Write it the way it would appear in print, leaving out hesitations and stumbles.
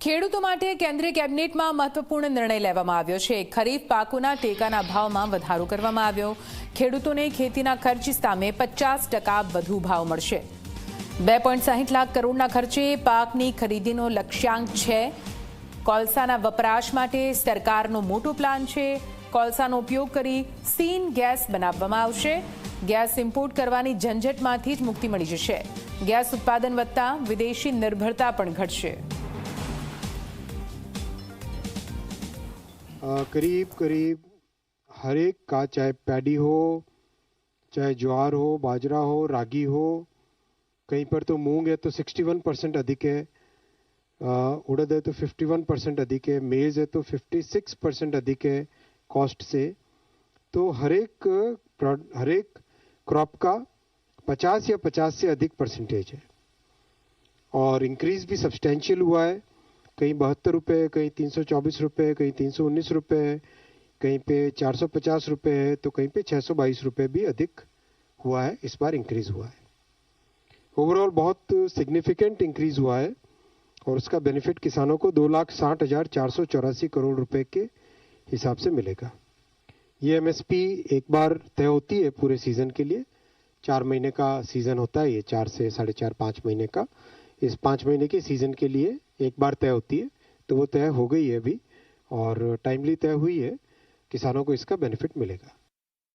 ખેડૂતો માટે કેન્દ્રીય કેબિનેટમાં મહત્વપૂર્ણ નિર્ણય લેવામાં આવ્યો છે। ખરીફ પાકોના ટેકાના ભાવમાં વધારો કરવામાં આવ્યો। ખેડૂતોને ખેતીના ખર્ચ સામે 50% વધુ ભાવ મળશે। 2.60 લાખ કરોડના ખર્ચે પાકની ખરીદીનો લક્ષ્યાંક છે। કોલસાના વપરાશ માટે સરકારનો મોટો પ્લાન છે। કોલસાનો ઉપયોગ કરી સીન ગેસ બનાવવામાં આવશે। ગેસ ઇમ્પોર્ટ કરવાની ઝંઝટમાંથી જ મુક્તિ મળી જશે। ગેસ ઉત્પાદન વધતા વિદેશી નિર્ભરતા પણ ઘટશે। करीब हर एक का, चाहे पैडी हो, चाहे ज्वार हो, बाजरा हो, रागी हो, कहीं पर तो मूंग है तो 61% अधिक है, उड़द है तो 51% अधिक है, मेज है तो 56% अधिक है कॉस्ट से। तो हर एक क्रॉप का 50 या 50 से अधिक परसेंटेज है और इंक्रीज भी सब्सटेंशियल हुआ है। कहीं 72 रुपये, कहीं 324 रुपये, कहीं 319 रुपये, कहीं पे 450 रुपये है तो कहीं पे 622 रुपये भी अधिक हुआ है। इस बार इंक्रीज हुआ है। ओवरऑल बहुत सिग्निफिकेंट इंक्रीज हुआ है और उसका बेनिफिट किसानों को 2,60,484 करोड़ रुपए के हिसाब से मिलेगा। ये एमएसपी एक बार तय होती है पूरे सीजन के लिए। 4 महीने का सीजन होता है, ये 4 से 4.5 5 महीने का। इस 5 महीने के सीजन के लिए एक बार तय होती है, तो वो तय हो गई है अभी और टाइमली तय हुई है। किसानों को इसका बेनिफिट मिलेगा।